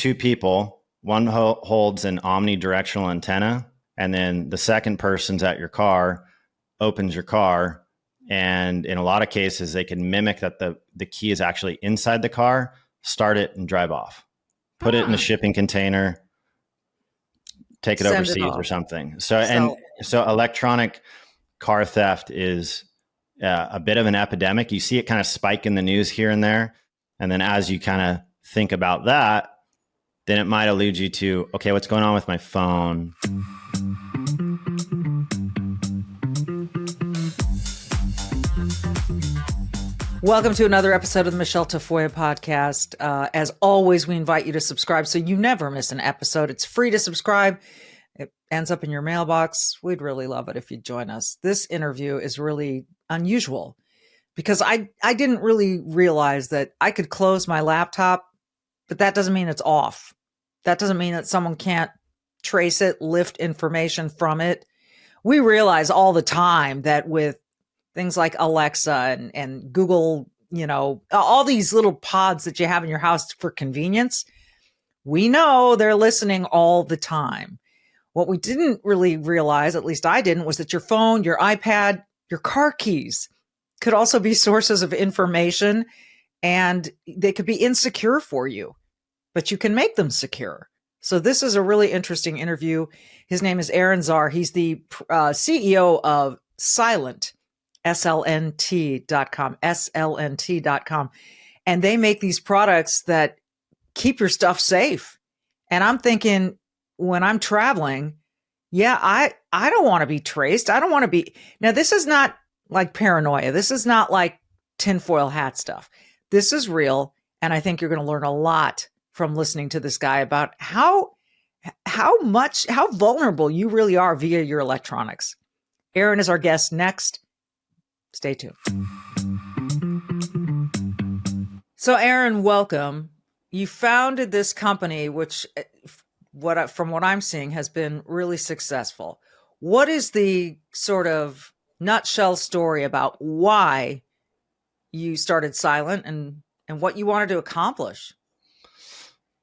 two people. One holds an omnidirectional antenna, and then the second person's at your car, opens your car, and in a lot of cases, they can mimic that the key is actually inside the car, start it, and drive off. Put it in a shipping container, take it overseas or something. So electronic car theft is a bit of an epidemic. You see it kind of spike in the news here and there. And then as you kind of think about that, then it might allude you to, okay, what's going on with my phone? Welcome to another episode of the Michele Tafoya podcast. As always, we invite you to subscribe so you never miss an episode. It's free to subscribe. It ends up in your mailbox. We'd really love it if you'd join us. This interview is really unusual because I didn't really realize that I could close my laptop, but that doesn't mean it's off. That doesn't mean that someone can't trace it, lift information from it. We realize all the time that with things like Alexa and Google, all these little pods that you have in your house for convenience, we know they're listening all the time. What we didn't really realize, at least I didn't, was that your phone, your iPad, your car keys could also be sources of information, and they could be insecure for you, but you can make them secure. So this is a really interesting interview. His name is Aaron Zar. He's the CEO of SLNT. SLNT.com, SLNT.com. And they make these products that keep your stuff safe. And I'm thinking when I'm traveling, I don't want to be traced. I don't want to be. Now, this is not like paranoia. This is not like tinfoil hat stuff. This is real. And I think you're going to learn a lot from listening to this guy about how vulnerable you really are via your electronics. Aaron is our guest next. Stay tuned. So, Aaron, welcome. You founded this company, which, from what I'm seeing, has been really successful. What is the sort of nutshell story about why you started Silent and what you wanted to accomplish?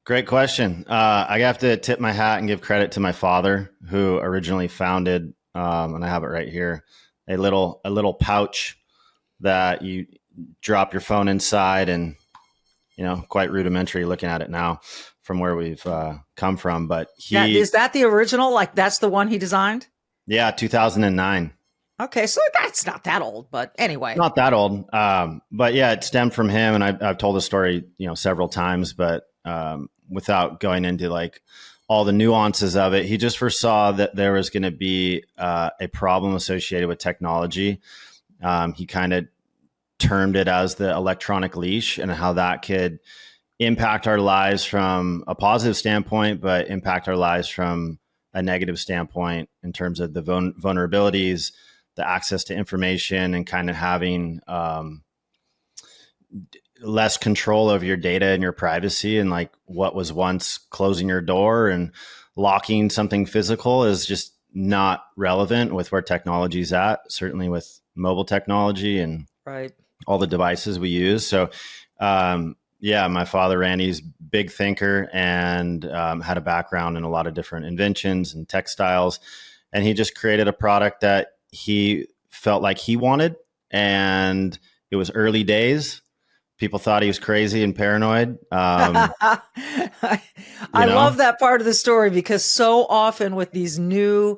Great question. I have to tip my hat and give credit to my father, who originally founded, and I have it right here, a little pouch that you drop your phone inside, and quite rudimentary looking at it now from where we've come from. But is that the original? Like that's the one he designed? Yeah, 2009. Okay, so that's not that old, but anyway, not that old. But yeah, it stemmed from him, and I've told the story several times, but without going into like all the nuances of it. He just foresaw that there was going to be a problem associated with technology. He kind of termed it as the electronic leash, and how that could impact our lives from a positive standpoint, but impact our lives from a negative standpoint in terms of the vulnerabilities, the access to information, and kind of having less control of your data and your privacy. And like what was once closing your door and locking something physical is just not relevant with where technology is at, certainly with mobile technology and right. all the devices we use. So, my father, Randy's big thinker and had a background in a lot of different inventions and textiles. And he just created a product that he felt like he wanted. And it was early days. People thought he was crazy and paranoid. I love that part of the story because so often with these new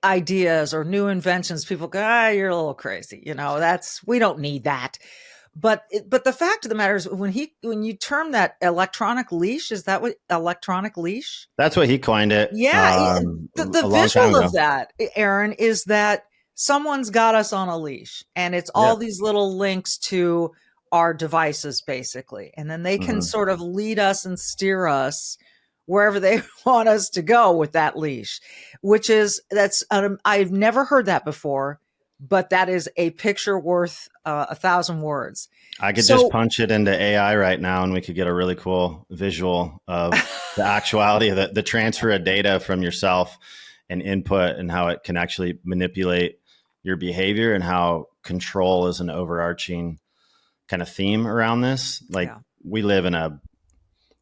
ideas or new inventions, people go, you're a little crazy. We don't need that. But the fact of the matter is when you term that electronic leash, is that what electronic leash? That's what he coined it. Yeah. The visual of that, Aaron, is that someone's got us on a leash, and it's all these little links to our devices basically. And then they can sort of lead us and steer us wherever they want us to go with that leash, I've never heard that before, but that is a picture worth 1,000 words. I could just punch it into AI right now and we could get a really cool visual of the actuality of the transfer of data from yourself and input, and how it can actually manipulate your behavior, and how control is an overarching kind of theme around this. We live in a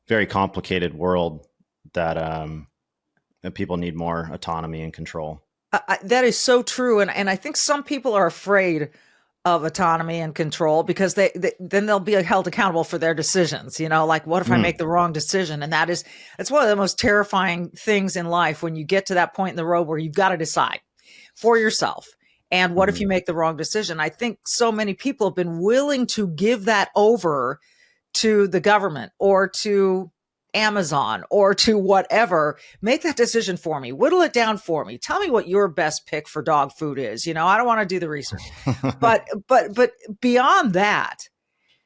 very complicated world that that people need more autonomy and control. That is so true, and I think some people are afraid of autonomy and control because then they'll be held accountable for their decisions. Like, what if I make the wrong decision? And it's one of the most terrifying things in life when you get to that point in the road where you've got to decide for yourself. And what if you make the wrong decision? I think so many people have been willing to give that over to the government or to Amazon or to whatever. Make that decision for me, whittle it down for me, tell me what your best pick for dog food is. I don't want to do the research. but beyond that,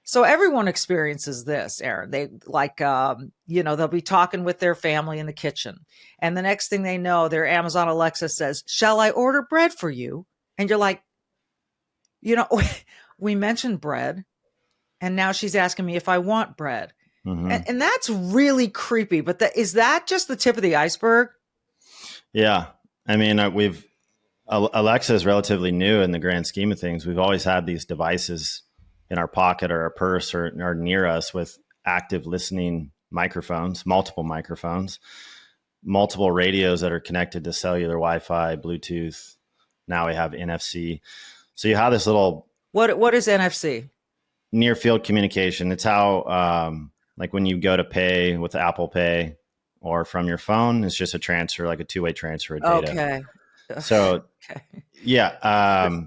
so everyone experiences this, Aaron. They they'll be talking with their family in the kitchen, and the next thing they know, their Amazon Alexa says, "Shall I order bread for you?" And you're like, we mentioned bread, and now she's asking me if I want bread. And that's really creepy. But is that just the tip of the iceberg? Yeah. I mean, Alexa is relatively new in the grand scheme of things. We've always had these devices in our pocket or our purse or near us with active listening microphones, multiple radios that are connected to cellular, Wi-Fi, Bluetooth. Now we have NFC. So you have this little... What is NFC? Near field communication. It's how... like when you go to pay with Apple Pay or from your phone, it's just a transfer, like a two-way transfer of data. Okay. So, yeah.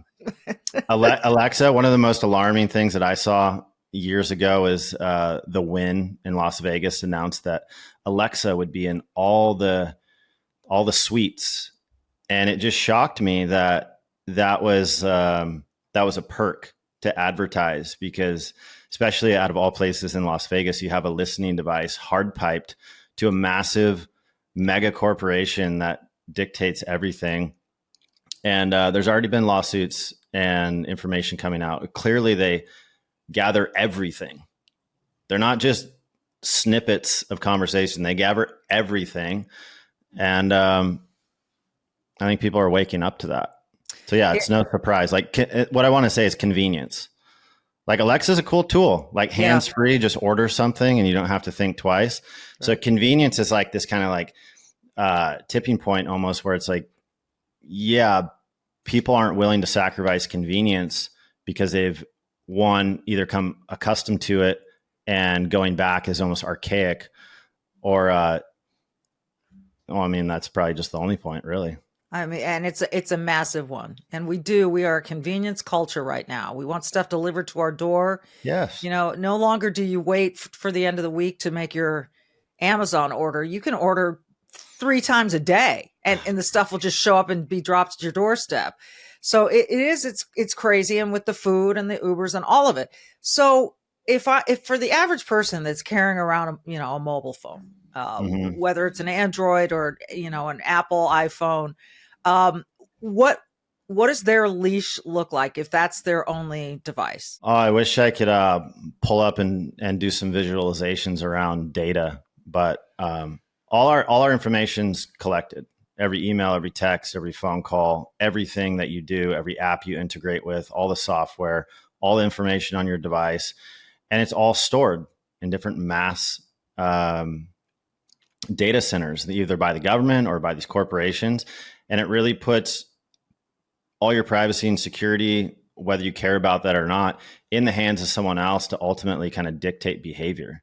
Alexa, one of the most alarming things that I saw years ago is the Wynn in Las Vegas announced that Alexa would be in all the suites. And it just shocked me that was a perk to advertise, because especially out of all places in Las Vegas, you have a listening device hard piped to a massive mega corporation that dictates everything. And there's already been lawsuits and information coming out. Clearly, they gather everything. They're not just snippets of conversation. They gather everything. And I think people are waking up to that. So yeah, it's no surprise. Like what I want to say is convenience. Like Alexa's a cool tool, like hands-free, just order something and you don't have to think twice. Right. So convenience is like this kind of like tipping point almost, where it's like, yeah, people aren't willing to sacrifice convenience because they've either come accustomed to it and going back is almost archaic, or that's probably just the only point, really. I mean, and it's a massive one. And we are a convenience culture right now. We want stuff delivered to our door. Yes. No longer do you wait for the end of the week to make your Amazon order. You can order 3 times a day and the stuff will just show up and be dropped at your doorstep. So it's crazy. And with the food and the Ubers and all of it. So if for the average person that's carrying around, a mobile phone, whether it's an Android or, an Apple iPhone, what does their leash look like if that's their only device? Oh, I wish I could pull up and do some visualizations around data, but all our information's collected. Every email, every text, every phone call, everything that you do, every app you integrate with, all the software, all the information on your device, and it's all stored in different mass data centers, either by the government or by these corporations. And it really puts all your privacy and security, whether you care about that or not, in the hands of someone else to ultimately kind of dictate behavior,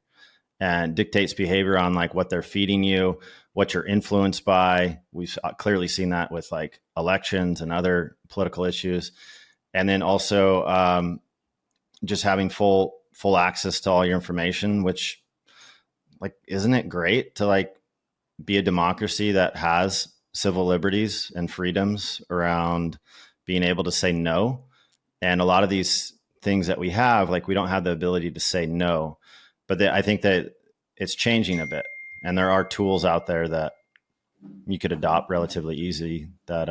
and dictates behavior on like what they're feeding you, what you're influenced by. We've clearly seen that with like elections and other political issues. And then also just having full access to all your information, which, like, isn't it great to like be a democracy that has civil liberties and freedoms around being able to say no? And a lot of these things that we have, like, we don't have the ability to say no, but I think that it's changing a bit. And there are tools out there that you could adopt relatively easy that,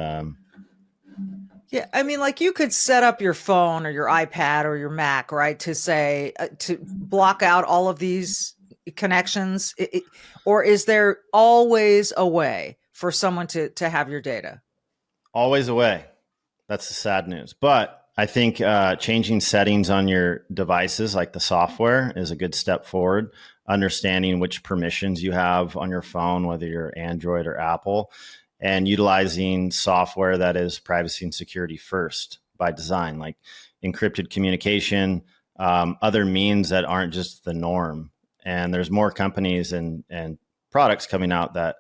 yeah, I mean, like, you could set up your phone or your iPad or your Mac, right, to say, to block out all of these connections, or is there always a way for someone to have your data? Always a way. That's the sad news. But I think changing settings on your devices, like the software, is a good step forward. understanding which permissions you have on your phone, whether you're Android or Apple, and utilizing software that is privacy and security first by design, like encrypted communication, other means that aren't just the norm. And there's more companies and products coming out that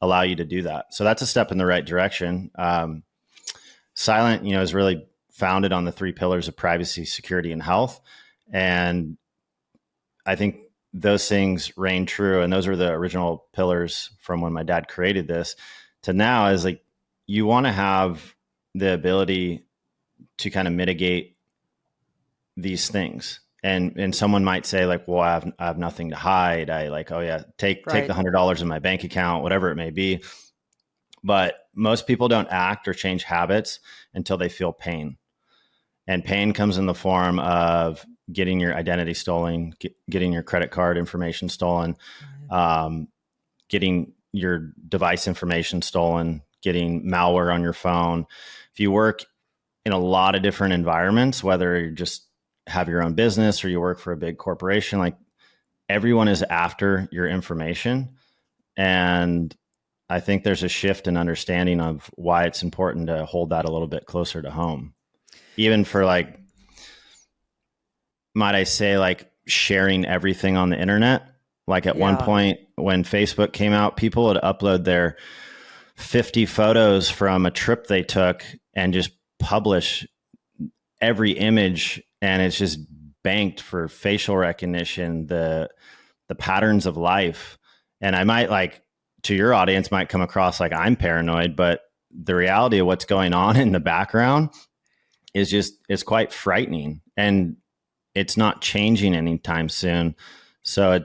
allow you to do that. So that's a step in the right direction. Silent, is really founded on the 3 pillars of privacy, security, and health. And I think those things reign true. And those are the original pillars from when my dad created this to now, is like, you want to have the ability to kind of mitigate these things. And someone might say like, well, I have nothing to hide. I like, oh yeah, take the $100 in my bank account, whatever it may be. But most people don't act or change habits until they feel pain. And pain comes in the form of getting your identity stolen, getting your credit card information stolen, getting your device information stolen, getting malware on your phone. If you work in a lot of different environments, whether you just have your own business or you work for a big corporation, like, everyone is after your information. And I think there's a shift in understanding of why it's important to hold that a little bit closer to home. Even for, like, might I say, like, sharing everything on the internet. Like at one point when Facebook came out, people would upload their 50 photos from a trip they took and just publish every image, and it's just banked for facial recognition, the patterns of life. And I might, like, to your audience, might come across like I'm paranoid, but the reality of what's going on in the background is quite frightening, and it's not changing anytime soon. So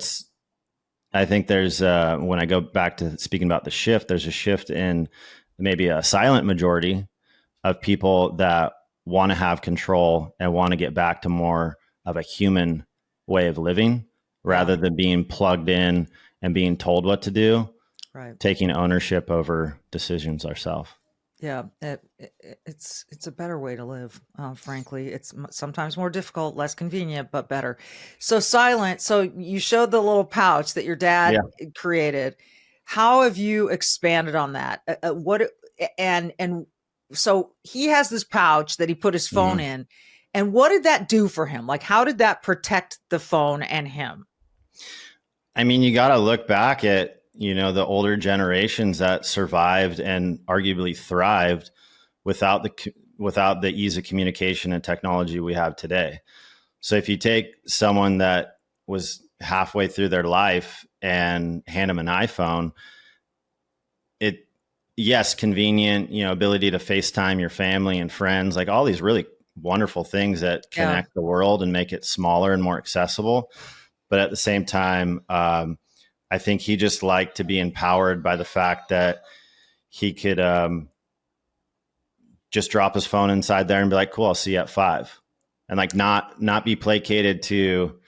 I think there's when I go back to speaking about the shift, there's a shift in maybe a silent majority of people that want to have control and want to get back to more of a human way of living rather than being plugged in and being told what to do, taking ownership over decisions ourselves. Yeah, it's a better way to live, frankly. It's sometimes more difficult, less convenient, but better. So silent. So you showed the little pouch that your dad created. How have you expanded on that? And so he has this pouch that he put his phone in. And what did that do for him? Like, how did that protect the phone and him? I mean, you got to look back at, the older generations that survived and arguably thrived without the ease of communication and technology we have today. So if you take someone that was halfway through their life and hand them an iPhone, convenient, ability to FaceTime your family and friends, like all these really wonderful things that connect the world and make it smaller and more accessible. But at the same time, I think he just liked to be empowered by the fact that he could just drop his phone inside there and be like, cool, I'll see you at 5. And like not be placated to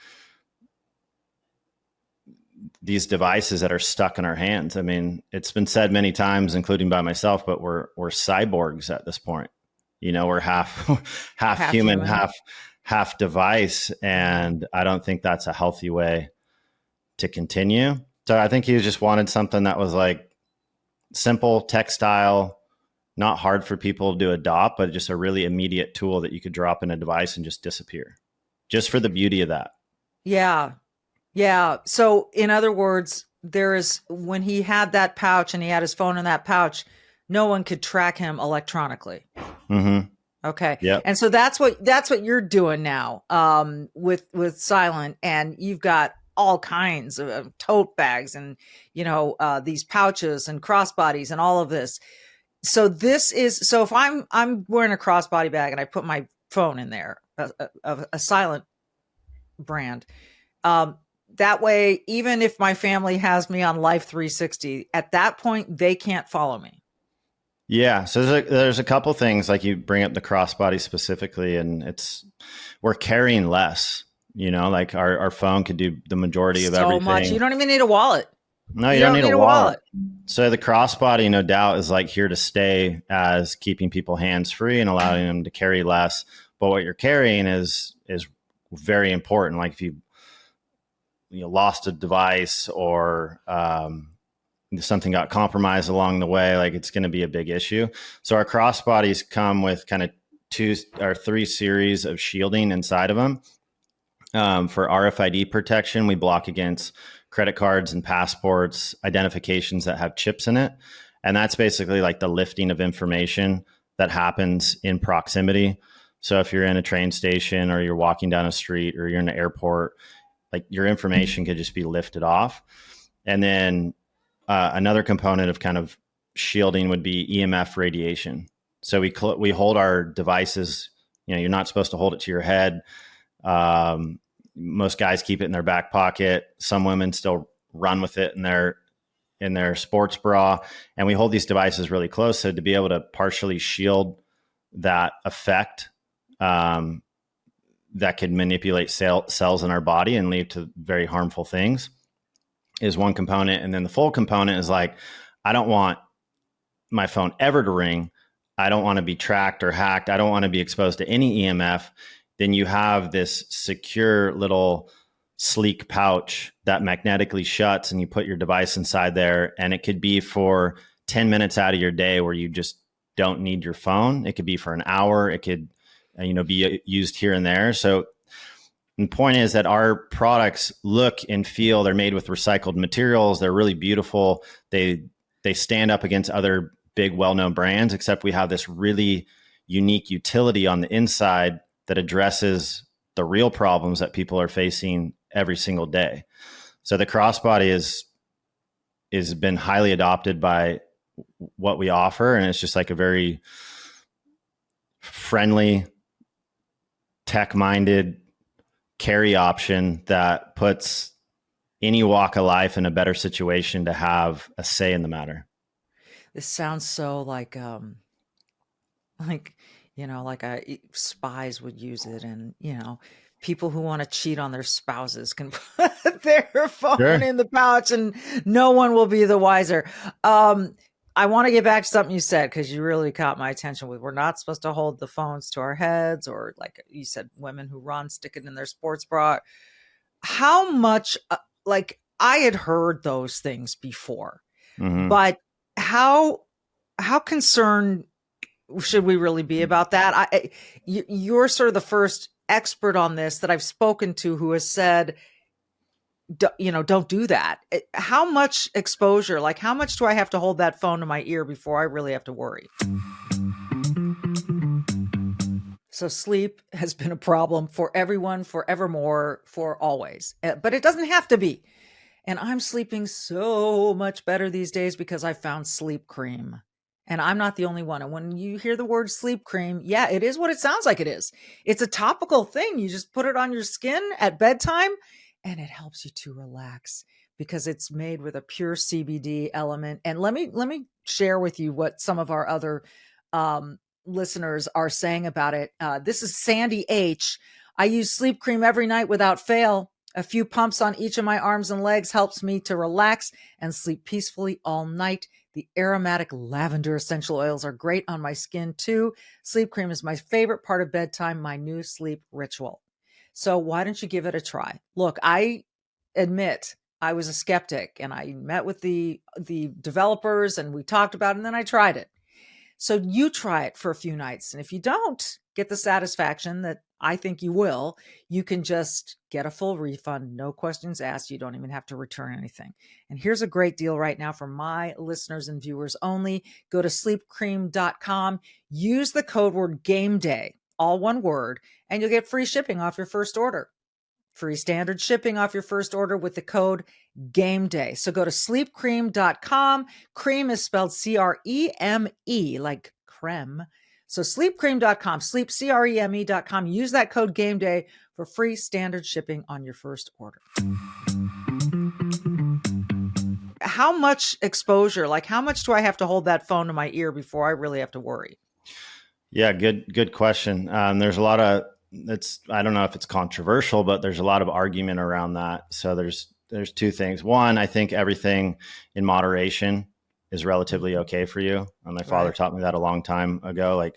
these devices that are stuck in our hands. I mean, it's been said many times, including by myself, but we're cyborgs at this point. We're half human, half device. And I don't think that's a healthy way to continue. So I think he just wanted something that was like simple, textile, not hard for people to adopt, but just a really immediate tool that you could drop in a device and just disappear, just for the beauty of that. Yeah. Yeah. So in other words, when he had that pouch and he had his phone in that pouch, no one could track him electronically. Mm-hmm. Okay. Yep. And so that's what you're doing now, with Silent, and you've got all kinds of tote bags and, these pouches and crossbodies and all of this. So if I'm wearing a crossbody bag and I put my phone in there, a Silent brand, that way, even if my family has me on Life 360, at that point, they can't follow me. Yeah. So there's a couple things, like you bring up the crossbody specifically, and we're carrying less, like our phone could do the majority of everything. So much. You don't even need a wallet. No, you don't need a wallet. So the crossbody, no doubt, is like here to stay as keeping people hands free and allowing them to carry less. But what you're carrying is very important. Like if you lost a device or something got compromised along the way, like it's going to be a big issue. So our crossbodies come with kind of 2 or 3 series of shielding inside of them. For RFID protection, we block against credit cards and passports, identifications that have chips in it. And that's basically like the lifting of information that happens in proximity. So if you're in a train station or you're walking down a street or you're in an airport, like your information could just be lifted off. And then another component of kind of shielding would be EMF radiation. So we hold our devices, you're not supposed to hold it to your head. Most guys keep it in their back pocket. Some women still run with it in their sports bra. And we hold these devices really close. So to be able to partially shield that effect, that could manipulate cells in our body and lead to very harmful things, is one component. And then the full component is like, I don't want my phone ever to ring. I don't want to be tracked or hacked. I don't want to be exposed to any EMF. Then you have this secure little sleek pouch that magnetically shuts, and you put your device inside there. And it could be for 10 minutes out of your day where you just don't need your phone. It could be for an hour. It could, be used here and there. So the point is that our products look and feel, they're made with recycled materials. They're really beautiful. They stand up against other big, well-known brands, except we have this really unique utility on the inside that addresses the real problems that people are facing every single day. So the crossbody is been highly adopted by what we offer. And it's just like a very friendly, tech-minded carry option that puts any walk of life in a better situation to have a say in the matter. This sounds so like spies would use it, and people who want to cheat on their spouses can put their phone in the pouch and no one will be the wiser. I want to get back to something you said, because you really caught my attention with, we're not supposed to hold the phones to our heads, or like you said, women who run, stick it in their sports bra. How much, I had heard those things before, but how concerned should we really be about that? You're sort of the first expert on this that I've spoken to who has said, don't do that. How much exposure, how much do I have to hold that phone to my ear before I really have to worry? So sleep has been a problem for everyone, forevermore, for always, but it doesn't have to be. And I'm sleeping so much better these days because I found sleep cream. And I'm not the only one. And when you hear the word sleep cream, yeah, it is what it sounds like it is. It's a topical thing. You just put it on your skin at bedtime and it helps you to relax because it's made with a pure CBD element. And let me share with you what some of our other listeners are saying about it. This is Sandy H. I use sleep cream every night without fail. A few pumps on each of my arms and legs helps me to relax and sleep peacefully all night. The aromatic lavender essential oils are great on my skin too. Sleep cream is my favorite part of bedtime, my new sleep ritual. So why don't you give it a try? Look, I admit I was a skeptic and I met with the developers and we talked about it and then I tried it. So you try it for a few nights. And if you don't get the satisfaction that I think you will, you can just get a full refund. No questions asked. You don't even have to return anything. And here's a great deal right now for my listeners and viewers only. Go to sleepcream.com, use the code word GAMEDAY, all one word, and you'll get free shipping off your first order. Free standard shipping off your first order with the code GAMEDAY. So go to sleepcream.com. Cream is spelled C-R-E-M-E, like creme. So sleepcream.com, sleepcreme.com. Use that code GAMEDAY for free standard shipping on your first order. How much exposure, how much do I have to hold that phone to my ear before I really have to worry? Yeah, good question. There's a lot of, I don't know if it's controversial, but there's a lot of argument around that. So there's two things. One, I think everything in moderation is relatively okay for you. My father taught me that a long time ago.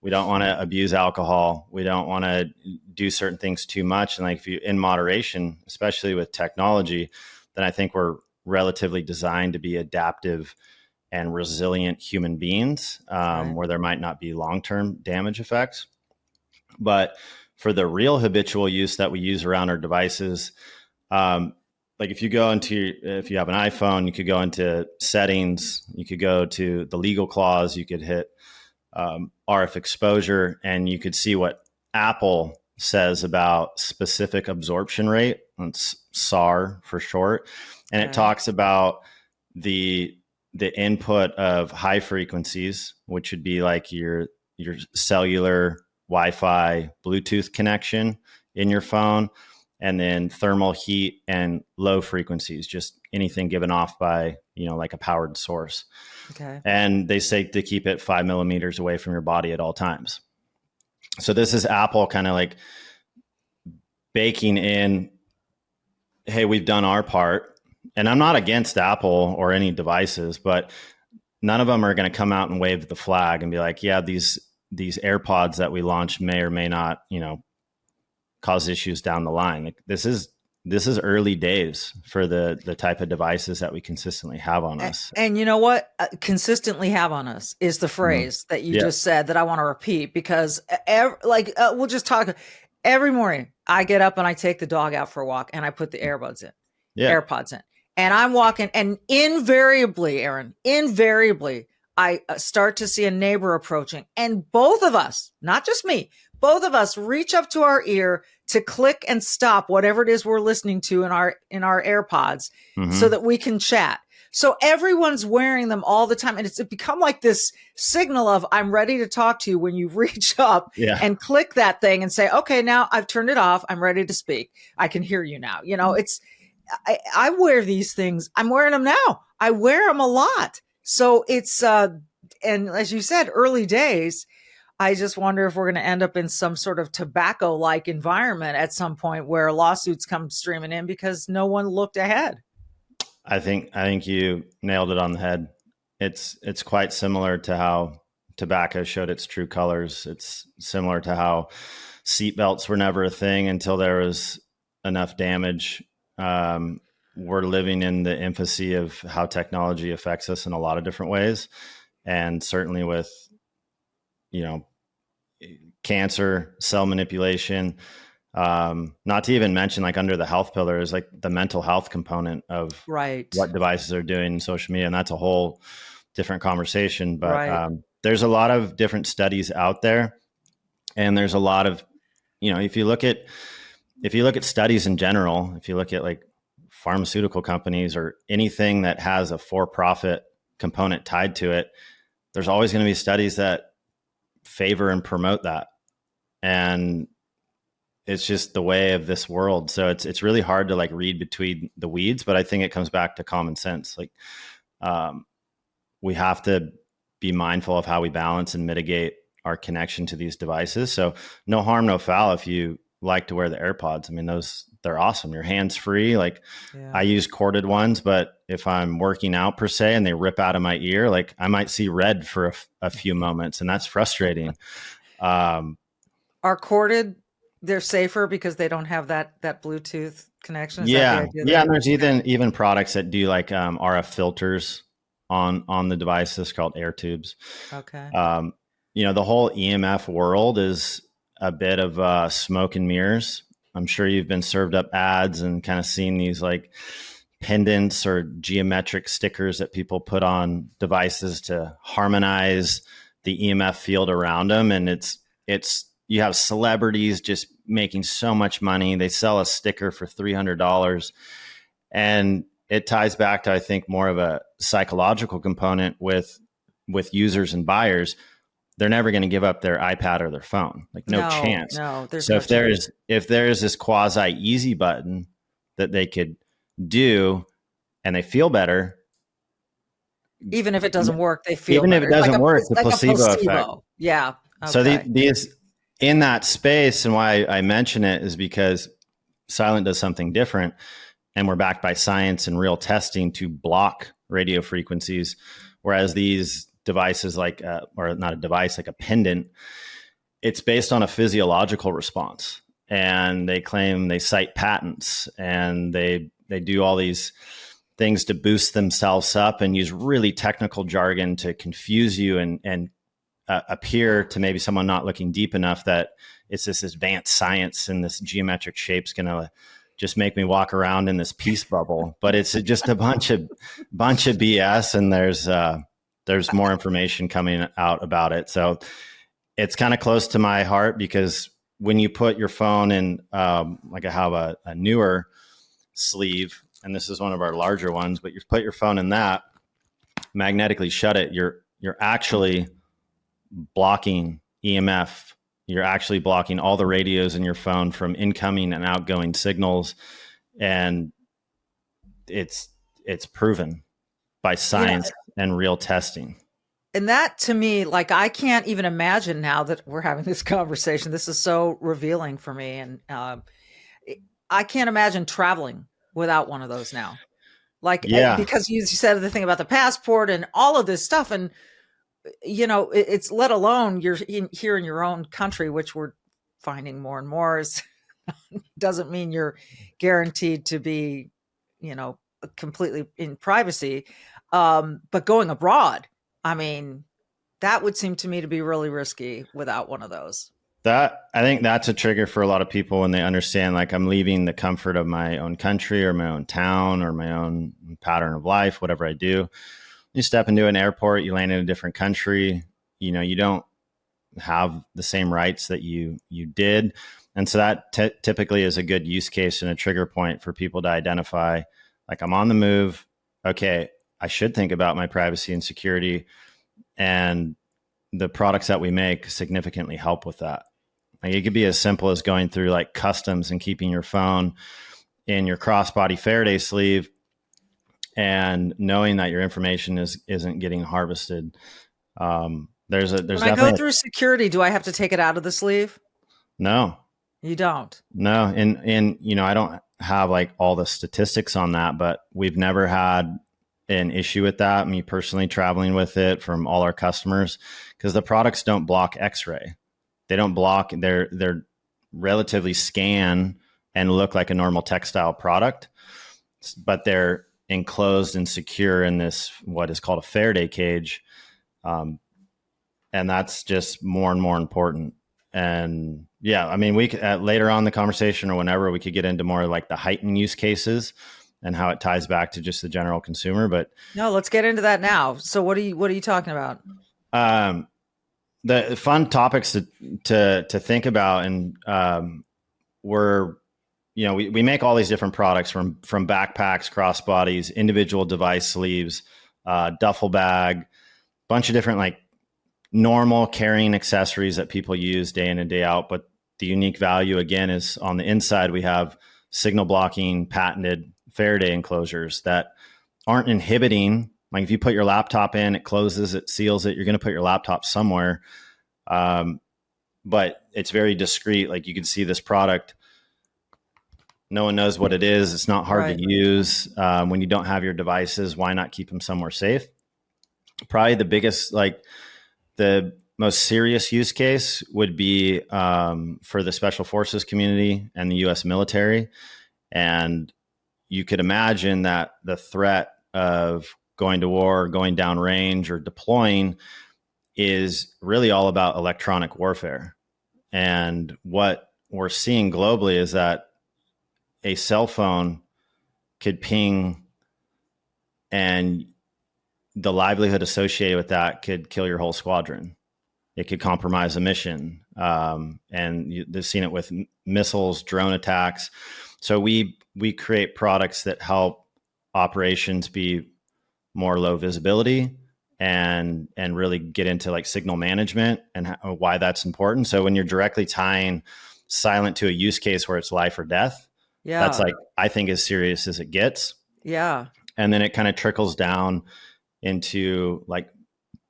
We don't want to abuse alcohol. We don't want to do certain things too much. And like if you in moderation, especially with technology, then I think we're relatively designed to be adaptive and resilient human beings, where there might not be long-term damage effects. But for the real habitual use that we use around our devices, like if you have an iPhone, you could go into settings, you could go to the legal clause, you could hit RF exposure, and you could see what Apple says about specific absorption rate. It's SAR for short. And it talks about the input of high frequencies, which would be like your cellular, Wi-Fi, Bluetooth connection in your phone, and then thermal heat and low frequencies, just anything given off by, like a powered source. Okay. And they say to keep it 5 millimeters away from your body at all times. So this is Apple kind of like baking in, hey, we've done our part. And I'm not against Apple or any devices, but none of them are going to come out and wave the flag and be like, yeah, these AirPods that we launched may or may not, cause issues down the line. Like this is early days for the type of devices that we consistently have on us. And you know what? Consistently have on us is the phrase that you just said that I want to repeat, because we'll just talk. Every morning I get up and I take the dog out for a walk and I put the AirPods in, and I'm walking, and invariably, Aaron, I start to see a neighbor approaching, and both of us, not just me, both of us reach up to our ear to click and stop whatever it is we're listening to in our AirPods, so that we can chat. So everyone's wearing them all the time. And it's become like this signal of I'm ready to talk to you when you reach up and click that thing and say, okay, now I've turned it off. I'm ready to speak. I can hear you now. I wear these things. I'm wearing them now. I wear them a lot. So it's, and as you said, early days. I just wonder if we're going to end up in some sort of tobacco-like environment at some point where lawsuits come streaming in because no one looked ahead. I think you nailed it on the head. It's quite similar to how tobacco showed its true colors. It's similar to how seatbelts were never a thing until there was enough damage. We're living in the infancy of how technology affects us in a lot of different ways. And certainly with, cancer, cell manipulation, not to even mention like under the health pillar is like the mental health component of what devices are doing in social media. And that's a whole different conversation, but there's a lot of different studies out there, and there's a lot of, if you look at studies in general, if you look at like pharmaceutical companies or anything that has a for-profit component tied to it, there's always going to be studies that favor and promote that. And it's just the way of this world. So it's really hard to like read between the weeds, but I think it comes back to common sense. Like, we have to be mindful of how we balance and mitigate our connection to these devices. So no harm, no foul if you like to wear the AirPods. I mean, they're awesome. Your hands free. Like I use corded ones, but if I'm working out per se and they rip out of my ear, like I might see red for a few moments, and that's frustrating. Are corded, they're safer because they don't have that Bluetooth connection? And there's even products that do like RF filters on the devices called air tubes. Okay. The whole EMF world is a bit of smoke and mirrors. I'm sure you've been served up ads and kind of seen these like pendants or geometric stickers that people put on devices to harmonize the EMF field around them. And it's you have celebrities just making so much money. They sell a sticker for $300, and it ties back to, I think, more of a psychological component with users and buyers. They're never going to give up their iPad or their phone. Like no chance. No, there's so no if there's this quasi easy button that they could do and they feel better, even if it doesn't work, they feel even better. if it doesn't work, the like placebo effect. Yeah. Okay. So these in that space, and why I mention it is because Silent does something different, and we're backed by science and real testing to block radio frequencies, whereas these devices like, or not a device, like a pendant, it's based on a physiological response, and they claim they cite patents, and they do all these things to boost themselves up and use really technical jargon to confuse you and appear to maybe someone not looking deep enough that it's this advanced science and this geometric shape's going to just make me walk around in this peace bubble. But it's just a bunch of BS, and there's more information coming out about it. So it's kind of close to my heart, because when you put your phone in, like I have a newer sleeve, and this is one of our larger ones, but you put your phone in that, magnetically shut it, you're actually blocking EMF. You're actually blocking all the radios in your phone from incoming and outgoing signals. And it's proven by science and real testing. And that, to me, like, I can't even imagine now that we're having this conversation. This is so revealing for me. And I can't imagine traveling without one of those now. Like, because you said the thing about the passport and all of this stuff. And, it's let alone you're here in your own country, which we're finding more and more is doesn't mean you're guaranteed to be, completely in privacy. But going abroad, I mean, that would seem to me to be really risky without one of those. I think that's a trigger for a lot of people when they understand, like, I'm leaving the comfort of my own country or my own town or my own pattern of life, whatever I do. You step into an airport, you land in a different country, you don't have the same rights that you did. And so that typically is a good use case and a trigger point for people to identify, like, I'm on the move. Okay, I should think about my privacy and security, and the products that we make significantly help with that. Like, it could be as simple as going through like customs and keeping your phone in your crossbody Faraday sleeve and knowing that your information isn't getting harvested. There's when I go through security, do I have to take it out of the sleeve? No, you don't. No. And I don't have like all the statistics on that, but we've never had an issue with that. Me personally traveling with it from all our customers, because the products don't block X-ray. They don't block, they're relatively scan and look like a normal textile product, but they're enclosed and secure in this, what is called a Faraday cage. And that's just more and more important. And yeah, I mean, we could, later on in the conversation or whenever, we could get into more like the heightened use cases and how it ties back to just the general consumer. But no, let's get into that now. So what are you talking about? The fun topics to think about, and we make all these different products from backpacks, crossbodies, individual device sleeves, duffel bag, bunch of different like normal carrying accessories that people use day in and day out. But the unique value again is on the inside. We have signal blocking patented Faraday enclosures that aren't inhibiting. Like if you put your laptop in, it closes, it seals it. You're going to put your laptop somewhere. But it's very discreet. Like you can see this product. No one knows what it is. It's not hard to use. When you don't have your devices, why not keep them somewhere safe? Probably the biggest, like the most serious use case would be for the special forces community and the U.S. military. And you could imagine that the threat of going to war, going down range, or deploying is really all about electronic warfare. And what we're seeing globally is that a cell phone could ping, and the livelihood associated with that could kill your whole squadron. It could compromise a mission. And they've seen it with missiles, drone attacks. So we create products that help operations be more low visibility and really get into like signal management and why that's important. So when you're directly tying silent to a use case where it's life or death, that's like, I think, as serious as it gets. Yeah. And then it kind of trickles down into like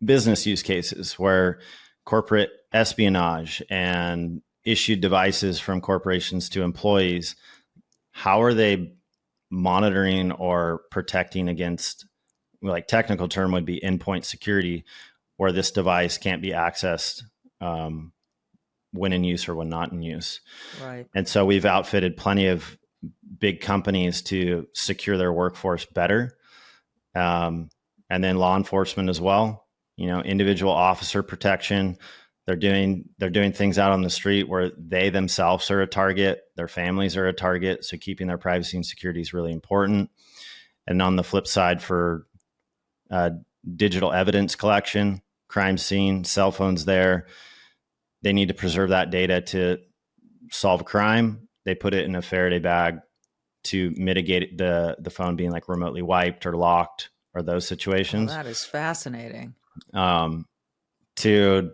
business use cases where corporate espionage and issued devices from corporations to employees, how are they monitoring or protecting against, like technical term would be endpoint security, where this device can't be accessed when in use or when not in use. Right. And so we've outfitted plenty of big companies to secure their workforce better. And then law enforcement as well, individual officer protection. They're doing things out on the street where they themselves are a target, their families are a target. So keeping their privacy and security is really important. And on the flip side, for digital evidence collection, crime scene, cell phones there, they need to preserve that data to solve a crime. They put it in a Faraday bag to mitigate the phone being like remotely wiped or locked or those situations. Oh, that is fascinating. To,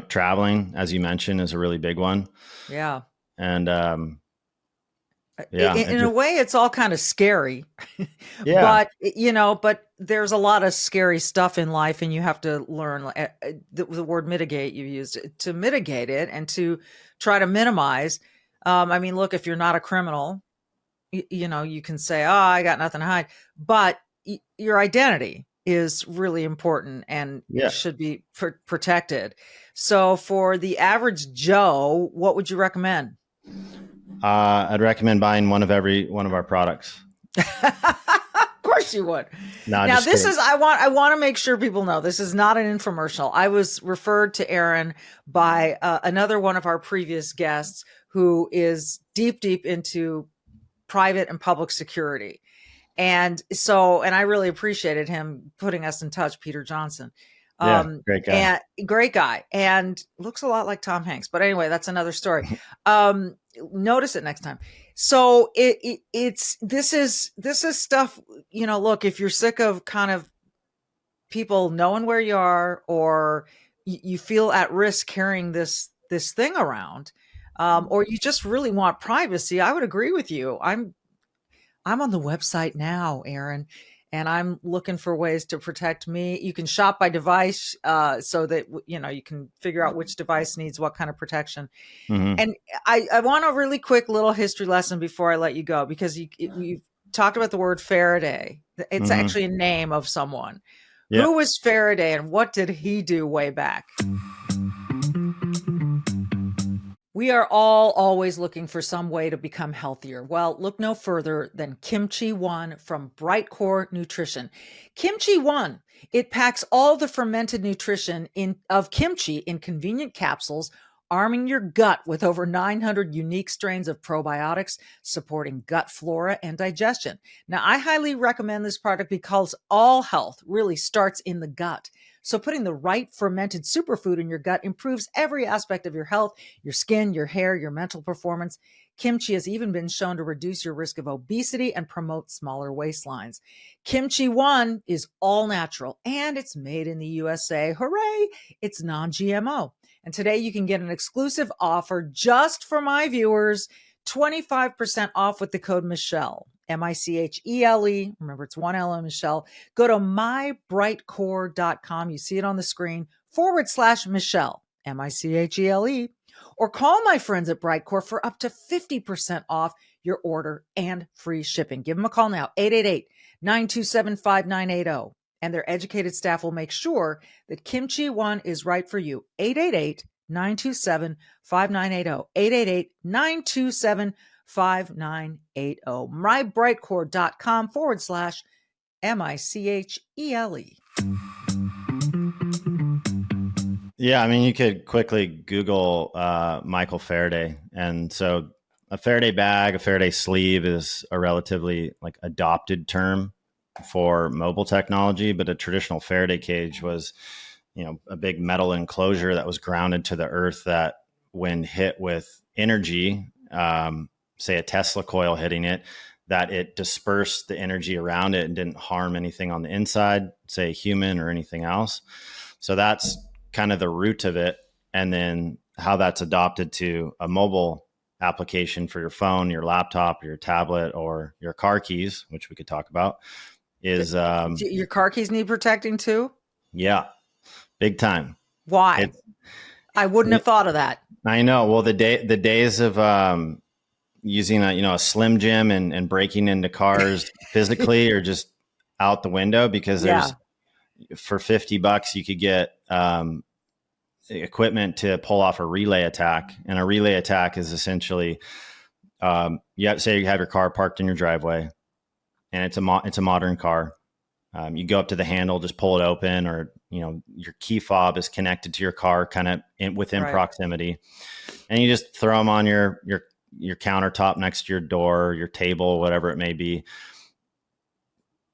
traveling, as you mentioned, is a really big one. Yeah. And in a way, it's all kind of scary. Yeah. But there's a lot of scary stuff in life, and you have to learn the word mitigate you used to mitigate it and to try to minimize. Look, if you're not a criminal, you can say, oh, I got nothing to hide, but your identity is really important and should be protected. So for the average Joe, what would you recommend? I'd recommend buying one of our products. Of course you would. No, now this is, I want to make sure people know this is not an infomercial. I was referred to Aaron by another one of our previous guests who is deep into private and public security. And I really appreciated him putting us in touch, Peter Johnson. Great guy. Great guy. And looks a lot like Tom Hanks. But anyway, that's another story. Notice it next time. So this is stuff, look, if you're sick of kind of people knowing where you are, or you feel at risk carrying this thing around, or you just really want privacy, I would agree with you. I'm on the website now, Aaron, and I'm looking for ways to protect me. You can shop by device, so that, you can figure out which device needs what kind of protection. Mm-hmm. And I want a really quick little history lesson before I let you go, because you talked about the word Faraday. It's mm-hmm. actually a name of someone. Yep. Who was Faraday and what did he do way back? We are all always looking for some way to become healthier. Well, look no further than Kimchi One from Bright Core Nutrition. Kimchi One, it packs all the fermented nutrition of kimchi in convenient capsules, arming your gut with over 900 unique strains of probiotics, supporting gut flora and digestion. Now, I highly recommend this product because all health really starts in the gut. So putting the right fermented superfood in your gut improves every aspect of your health, your skin, your hair, your mental performance. Kimchi has even been shown to reduce your risk of obesity and promote smaller waistlines. Kimchi One is all natural and it's made in the USA. Hooray! It's non-GMO. And today you can get an exclusive offer just for my viewers, 25% off with the code Michele. Michele. Remember, it's one L in Michele. Go to mybrightcore.com. You see it on the screen /Michele, Michele, or call my friends at Brightcore for up to 50% off your order and free shipping. Give them a call now, 888-927-5980. And their educated staff will make sure that Kimchi One is right for you. 888-927-5980. 888-927-5980. mybrightcore.com /Michele. Yeah, you could quickly Google Michael Faraday. And so a Faraday bag, a Faraday sleeve is a relatively adopted term for mobile technology, but a traditional Faraday cage was, a big metal enclosure that was grounded to the earth that when hit with energy, say a Tesla coil hitting it, that it dispersed the energy around it and didn't harm anything on the inside, say a human or anything else. So that's kind of the root of it. And then how that's adopted to a mobile application for your phone, your laptop, your tablet, or your car keys, which we could talk about, is your car keys need protecting too? Yeah, big time. Why? I wouldn't have thought of that. I know. Well, the days of using a Slim Jim and breaking into cars physically are just out the window, because there's for $50 you could get equipment to pull off a relay attack. And a relay attack is essentially, say you have your car parked in your driveway, and it's a modern car. You go up to the handle, just pull it open, or your key fob is connected to your car, kind of within proximity, and you just throw them on your countertop next to your door, your table, whatever it may be.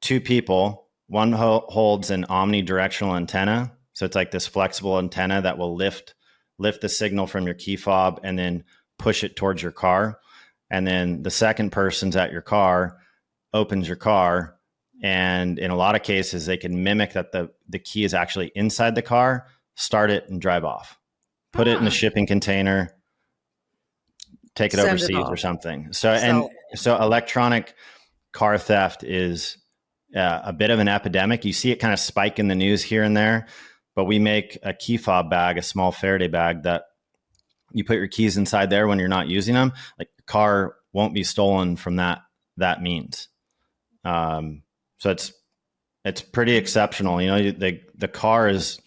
Two people, one holds an omnidirectional antenna, so it's like this flexible antenna that will lift the signal from your key fob and then push it towards your car, and then the second person's at your car, opens your car. And in a lot of cases, they can mimic that the key is actually inside the car, start it and drive off, put it in a shipping container, take it overseas or something. So electronic car theft is a bit of an epidemic. You see it kind of spike in the news here and there, but we make a key fob bag, a small Faraday bag that you put your keys inside there when you're not using them. Like, the car won't be stolen from that means. So it's pretty exceptional. The car is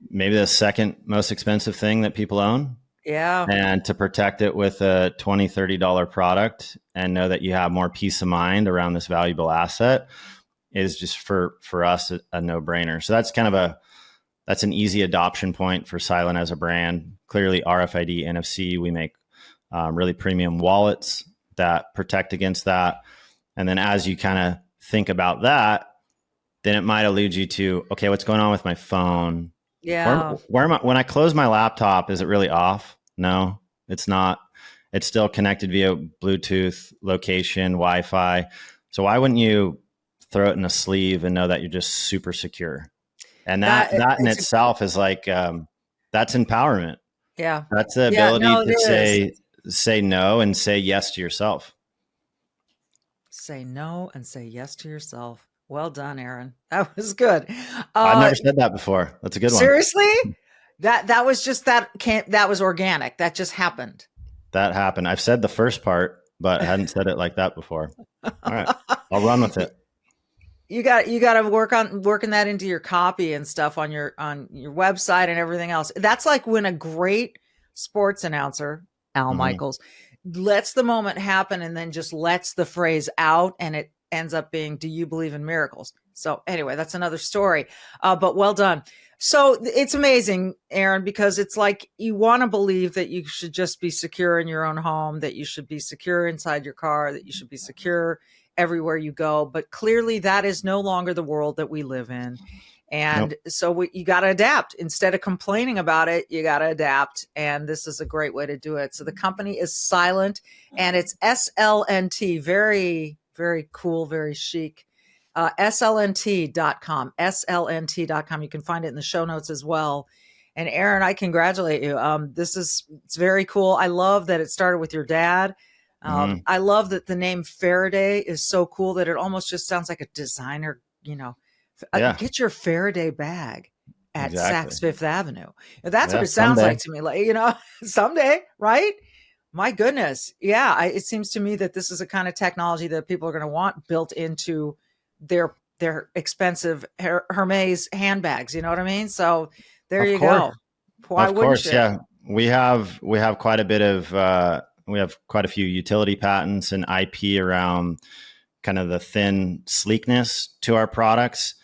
maybe the second most expensive thing that people own. Yeah. And to protect it with a $20, $30 product and know that you have more peace of mind around this valuable asset is just for us a no-brainer. So that's that's an easy adoption point for Silent as a brand. Clearly RFID, NFC, we make really premium wallets that protect against that. And then as you kind of think about that, then it might allude you to, okay, what's going on with my phone? Yeah. Where am I? When I close my laptop, is it really off? No, it's not. It's still connected via Bluetooth, location, Wi-Fi. So why wouldn't you throw it in a sleeve and know that you're just super secure? And that in itself is like, that's empowerment. Yeah. That's the ability to say no and say yes to yourself. Say no and say yes to yourself. Well done, Aaron. That was good. I've never said that before. That's a good one. Seriously? That was just that was organic. That just happened. That happened. I've said the first part, but I hadn't said it like that before. All right. I'll run with it. You got to working that into your copy and stuff on your website and everything else. That's like when a great sports announcer, Al Michaels, lets the moment happen and then just lets the phrase out, and it ends up being, do you believe in miracles? So anyway, that's another story, but well done. So it's amazing, Aaron, because it's like you want to believe that you should just be secure in your own home, that you should be secure inside your car, that you should be secure everywhere you go. But clearly that is no longer the world that we live in. And so you got to adapt. Instead of complaining about it, you got to adapt. And this is a great way to do it. So the company is Silent, and it's SLNT. Very, very cool, very chic. SLNT.com, SLNT.com. You can find it in the show notes as well. And Aaron, I congratulate you. It's very cool. I love that it started with your dad. I love that the name Faraday is so cool that it almost just sounds like a designer, get your Faraday bag at Saks Fifth Avenue. That's what it sounds like to me. Like, someday, right? My goodness. Yeah. It seems to me that this is a kind of technology that people are going to want built into their expensive Hermes handbags. You know what I mean? So there you go. Why wouldn't you? Yeah. We have quite a bit of, we have quite a few utility patents and IP around kind of the thin sleekness to our products.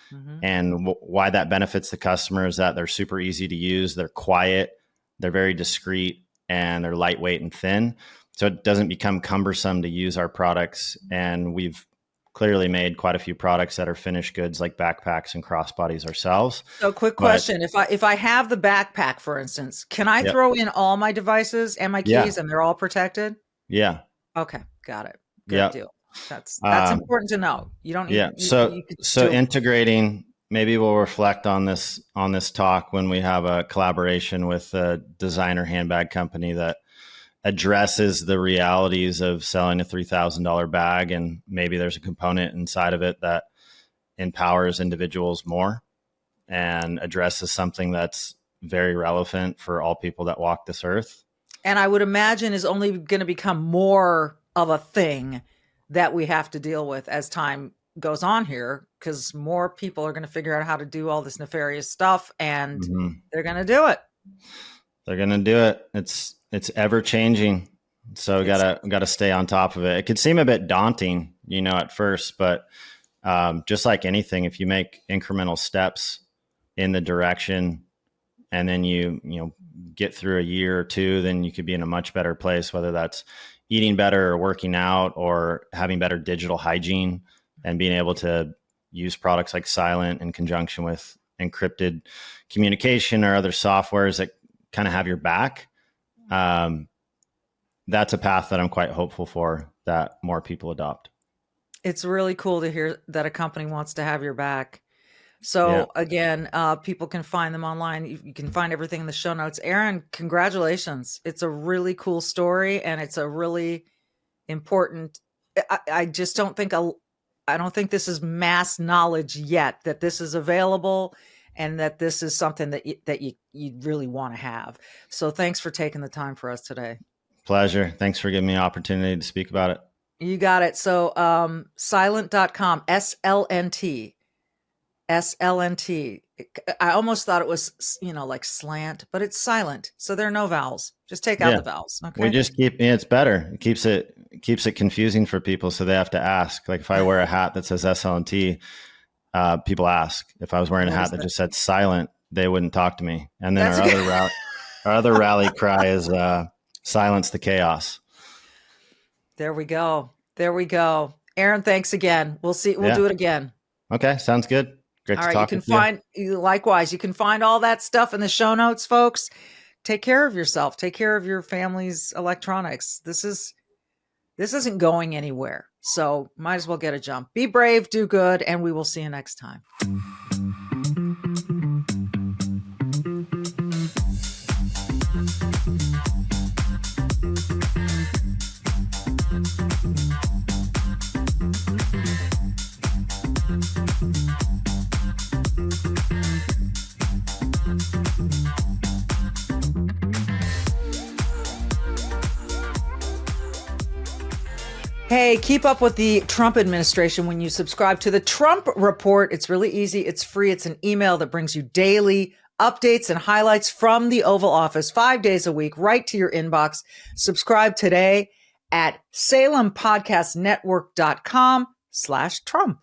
And why that benefits the customer is that they're super easy to use. They're quiet, they're very discreet, and they're lightweight and thin. So it doesn't become cumbersome to use our products. And we've clearly made quite a few products that are finished goods, like backpacks and crossbodies ourselves. So quick question. If I have the backpack, for instance, can I throw in all my devices and my keys and they're all protected? Yeah. Okay. Got it. Good deal. That's important to know. You don't need, so integrating, maybe we'll reflect on this talk when we have a collaboration with a designer handbag company that addresses the realities of selling a $3,000 bag. And maybe there's a component inside of it that empowers individuals more and addresses something that's very relevant for all people that walk this earth. And I would imagine is only going to become more of a thing that we have to deal with as time goes on here, because more people are going to figure out how to do all this nefarious stuff, and they're going to do it. They're going to do it. It's ever changing. So gotta stay on top of it. It could seem a bit daunting, at first, but just like anything, if you make incremental steps in the direction, and then you get through a year or two, then you could be in a much better place, whether that's eating better or working out or having better digital hygiene and being able to use products like Silent in conjunction with encrypted communication or other softwares that kind of have your back. That's a path that I'm quite hopeful for, that more people adopt. It's really cool to hear that a company wants to have your back. So again, people can find them online. You can find everything in the show notes. Aaron, congratulations. It's a really cool story, and it's a really important, I just don't think, I don't think this is mass knowledge yet, that this is available and that this is something that you really want to have. So thanks for taking the time for us today. Pleasure. Thanks for giving me an opportunity to speak about it. You got it. So silent.com, SLNT. SLNT. I almost thought it was, like slant, but it's silent. So there are no vowels. Just take out the vowels. Okay. We just it's better. It keeps it confusing for people, so they have to ask. Like if I wear a hat that says SLNT, people ask. If I was wearing a hat that just said silent, they wouldn't talk to me. And then our other rally cry is silence the chaos. There we go. Aaron, thanks again. We'll do it again. Okay. Sounds good. Great to talk with you. Likewise, you can find all that stuff in the show notes, folks. Take care of yourself. Take care of your family's electronics. This isn't going anywhere. So might as well get a jump. Be brave, do good, and we will see you next time. Hey, keep up with the Trump administration when you subscribe to the Trump Report. It's really easy. It's free. It's an email that brings you daily updates and highlights from the Oval Office 5 days a week, right to your inbox. Subscribe today at SalemPodcastNetwork.com/Trump.